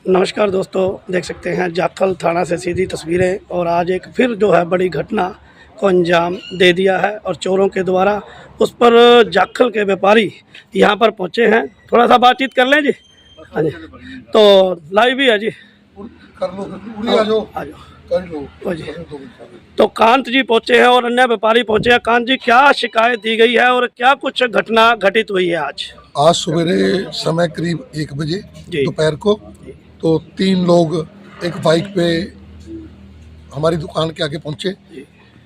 नमस्कार दोस्तों, देख सकते हैं जाखल थाना से सीधी तस्वीरें। और आज एक फिर जो है बड़ी घटना को अंजाम दे दिया है और चोरों के द्वारा उस पर जाखल के व्यापारी यहाँ पर पहुँचे हैं। थोड़ा सा बातचीत कर लें जी। हाँ जी, तो लाइव भी है जी, कर लो, आ जाओ आ जाओ कर लो जी। तो कांत जी पहुँचे हैं और अन्य व्यापारी पहुँचे हैं। कांत जी, क्या शिकायत दी गई है और क्या कुछ घटना घटित हुई है आज? आज सवेरे समय करीब 1 बजे जी। दोपहर को तो 3 लोग एक बाइक पे हमारी दुकान के आगे पहुंचे।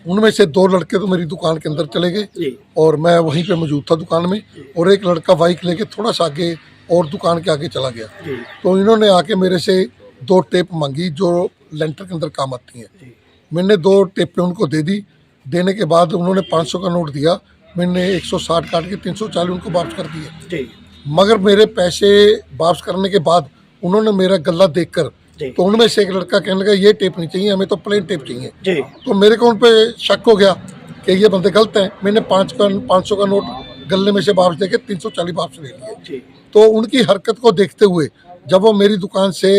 उनमें से 2 लड़के तो मेरी दुकान के अंदर चले गए जी। और मैं वहीं पे मौजूद था दुकान में, और एक लड़का बाइक लेके थोड़ा सा आगे और दुकान के आगे चला गया। जी। तो इन्होंने आके मेरे से 2 टेप मांगी जो लेंटर के अंदर काम आती हैं। मैंने 2 टेपें उनको दे दी। देने के बाद उन्होंने 500 का नोट दिया। मैंने 160 काट के 340 उनको वापस कर दिए। जी। मगर मेरे पैसे वापस करने के बाद उन्होंने मेरा गला देखकर, जी। तो उनमें से एक लड़का कहने लगा ये टेप नहीं चाहिए, हमें तो प्लेन टेप चाहिए। जी। तो मेरे को उन पे शक हो गया कि ये बंदे गलत हैं। मैंने 500 का नोट गले में से वापस देके 340 वापस ले लिए। जी। तो उनकी हरकत को देखते हुए जब वो मेरी दुकान से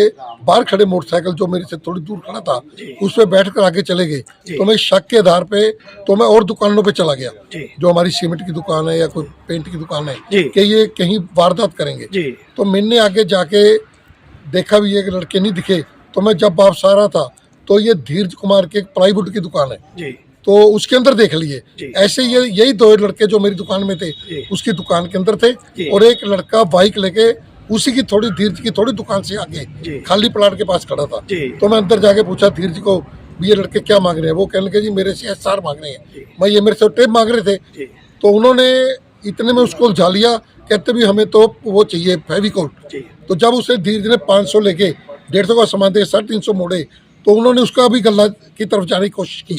बाहर खड़े मोटरसाइकिल जो मेरे से थोड़ी दूर खड़ा था उस पर बैठ कर आगे चले गए, तो मैं शक के आधार पे तो मैं और दुकानों पे चला गया जो हमारी सीमेंट की दुकान है या कोई पेंट की दुकान है कि ये कहीं वारदात करेंगे। तो मैंने आगे जाके देखा भी, एक लड़के नहीं दिखे। तो मैं जब वापस आ रहा था तो ये धीरज कुमार की एक प्लाईवुड की दुकान है, तो उसके अंदर देख लिए। ऐसे यही 2 लड़के जो मेरी दुकान में थे उसकी दुकान के अंदर थे, और एक लड़का बाइक लेके उसी की थोड़ी धीरज की थोड़ी दुकान से आगे खाली प्लाट के पास खड़ा था। तो मैं अंदर जाके पूछा धीरज को, ये लड़के क्या मांग रहे हैं? वो कहने लगे जी मेरे से SR मांग रहे हैं। मैं ये मेरे से टेप मांग रहे थे। तो उन्होंने इतने में उसको उलझा लिया, कहते भी हमें तो वो चाहिए फेविकोल। तो जब उसे धीरज ने 500 लेके 150 का सामान दे 350 मोड़े, तो उन्होंने उसका भी गला की तरफ जाने की कोशिश की,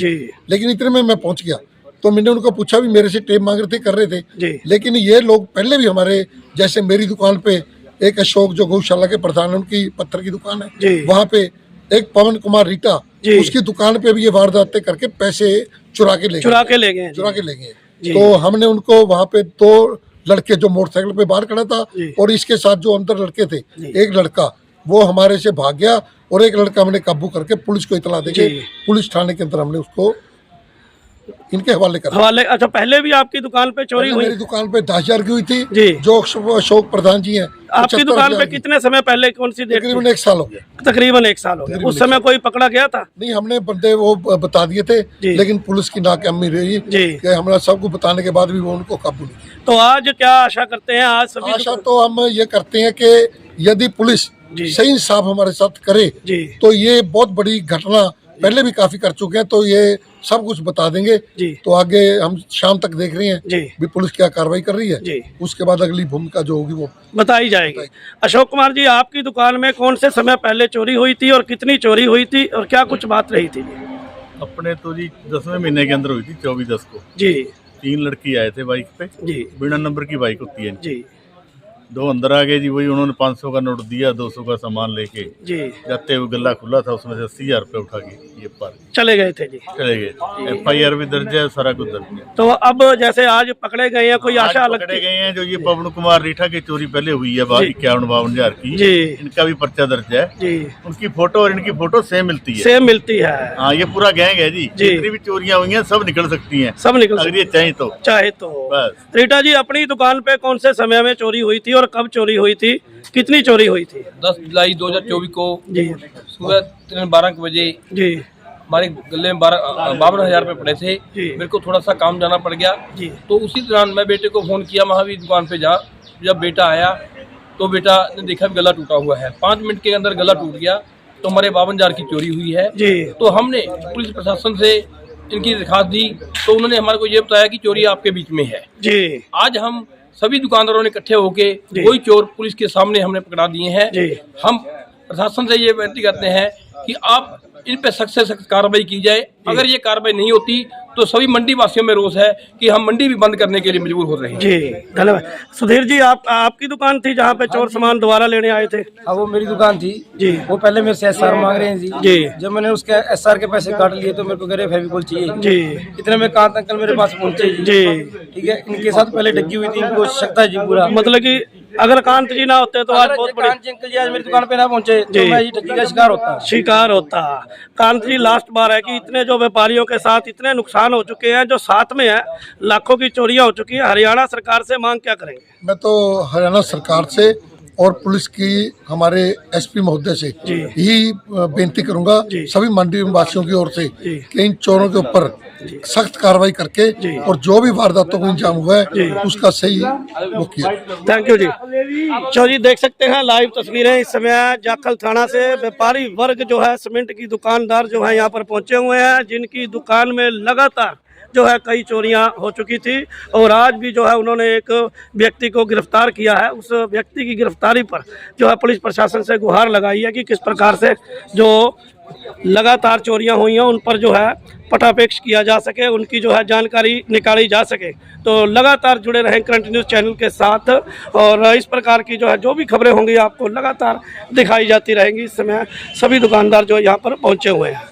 लेकिन इतने में मैं पहुंच गया। तो मैंने उनको पूछा भी मेरे से टेप मांग रहे थे, कर रहे थे, लेकिन ये लोग पहले भी हमारे जैसे मेरी दुकान पे एक अशोक जो गौशाला के प्रधान, उनकी पत्थर की दुकान है, वहाँ पे एक पवन कुमार रीटा, उसकी दुकान पे भी ये वारदातें करके पैसे चुरा के ले गए। तो हमने उनको वहाँ पे 2 लड़के जो मोटरसाइकिल पे बाहर खड़ा था और इसके साथ जो अंदर लड़के थे, एक लड़का वो हमारे से भाग गया और एक लड़का हमने काबू करके पुलिस को इतला देके पुलिस थाने के अंदर हमने उसको इनके हवाले कर हवाले। अच्छा, पहले भी आपकी दुकान पे चोरी हुई? मेरी दुकान पे 10,000 की हुई थी जी। जो अशोक प्रधान जी हैं। आपकी दुकान पे कितने समय पहले, कौन सी डेट? तकरीबन 1 साल हो गया। तकरीबन 1 साल हो गया। उस समय कोई पकड़ा गया था? नहीं, हमने बंदे वो बता दिए थे, लेकिन पुलिस की नाकामी रही कि हमारा सबको बताने के बाद भी वो उनको काबू नहीं किया। तो आज क्या आशा करते हैं? आज सभी आशा तो हम ये करते हैं कि यदि पुलिस सही इंसाफ हमारे साथ करे तो ये बहुत बड़ी घटना पहले भी काफी कर चुके हैं, तो ये सब कुछ बता देंगे। तो आगे हम शाम तक देख रहे हैं भी पुलिस क्या कार्रवाई कर रही है, उसके बाद अगली भूमिका जो होगी वो बताई जाएगी। अशोक कुमार जी, आपकी दुकान में कौन से समय पहले चोरी हुई थी और कितनी चोरी हुई थी और क्या कुछ बात रही थी? अपने तो जी 10वें महीने के अंदर हुई थी, 24/10 को जी। 3 लड़की आए थे बाइक पे जी, बिना नंबर की बाइक होती है जी। 2 अंदर आ गए जी, वही उन्होंने 500 का नोट दिया, 200 का सामान लेके जी। जाते हुए गला खुला था, उसमें से 80,000 रुपये उठा के ये पार चले गए थे जी। चले गए। FIR भी दर्ज है, सारा कुछ दर्ज है। तो अब जैसे आज पकड़े गए हैं, कोई आशा पकड़े गए हैं जो ये पवन कुमार रीठा की चोरी पहले हुई है 51-52 की जी, इनका भी पर्चा दर्ज है जी। उनकी फोटो और इनकी फोटो सेम मिलती है। हाँ, ये पूरा गैंग है जी। जितनी भी चोरियां हुई हैं सब निकल सकती हैं, अगर ये चाहे तो बस। रीटा जी, अपनी दुकान पे कौन से समय में चोरी हुई थी और कब चोरी हुई थी, कितनी चोरी हुई थी? 10 जुलाई 2024 को जी सुबह 12 बजे जी हमारे गले में 52,000 रुपये पड़े थे। मेरे को थोड़ा सा काम जाना पड़ गया जी। तो उसी दौरान मैं बेटे को फ़ोन किया महावीर दुकान पे जा। जब बेटा आया तो बेटा ने देखा गला टूटा हुआ है। 5 मिनट के अंदर गला टूट गया। तो हमारे 52,000 की चोरी हुई है जी। तो हमने पुलिस प्रशासन से इनकी दरखास्त दी, तो उन्होंने हमारे को ये बताया कि चोरी आपके बीच में है जी। आज हम सभी दुकानदारों ने इकट्ठे होके वही चोर पुलिस के सामने हमने पकड़ा दिए हैं। हम प्रशासन से ये विनती करते हैं कि आप इन पे सख्त से सख्त कार्रवाई की जाए। अगर ये कार्रवाई नहीं होती तो सभी मंडी वासियों में रोष है कि हम मंडी भी बंद करने के लिए मजबूर हो रहे हैं जी। धन्यवाद। सुधीर जी, आपकी दुकान थी जहाँ पे चोर सामान दोबारा लेने आए थे? हाँ, वो मेरी दुकान थी जी। वो पहले मेरे से SR मांग रहे हैं जी। जब मैंने उसके SR के पैसे काट लिए तो मेरे को कह रहे फेविकोल चाहिए जी। इतने में कांत अंकल मेरे पास पहुंचे जी। ठीक है, इनके साथ पहले ठगी हुई थी, इनको शक था जी पूरा, मतलब कि अगर कांत जी ना होते तो आज बहुत बड़ी कांत जी अंकल जी आज मेरी दुकान पे ना पहुंचे तो मैं ये ठगी का शिकार होता। कांत जी लास्ट बार है कि इतने जो व्यापारियों के साथ इतने नुकसान हो चुके हैं, जो साथ में है लाखों की चोरियां हो चुकी है, हरियाणा सरकार से मांग क्या करेंगे? मैं तो हरियाणा सरकार से और पुलिस की हमारे एसपी महोदय से यही बेनती करूंगा सभी मंडी वासियों की ओर से कि इन चोरों के ऊपर सख्त कार्रवाई करके और जो भी वारदातों को अंजाम हुआ है उसका सही वो किया। थैंक यू जी। चौधरी देख सकते हैं लाइव तस्वीरें इस समय जाखल थाना से व्यापारी वर्ग जो है सीमेंट की दुकानदार जो है यहाँ पर पहुंचे हुए हैं, जिनकी दुकान में लगातार जो है कई चोरियां हो चुकी थी और आज भी जो है उन्होंने एक व्यक्ति को गिरफ्तार किया है। उस व्यक्ति की गिरफ्तारी पर जो है पुलिस प्रशासन से गुहार लगाई है कि किस प्रकार से जो लगातार चोरियां हुई हैं उन पर जो है पटापेक्ष किया जा सके, उनकी जो है जानकारी निकाली जा सके। तो लगातार जुड़े रहें करंट न्यूज़ चैनल के साथ और इस प्रकार की जो है जो भी खबरें होंगी आपको लगातार दिखाई जाती रहेंगी। इस समय सभी दुकानदार जो यहाँ पर पहुँचे हुए हैं।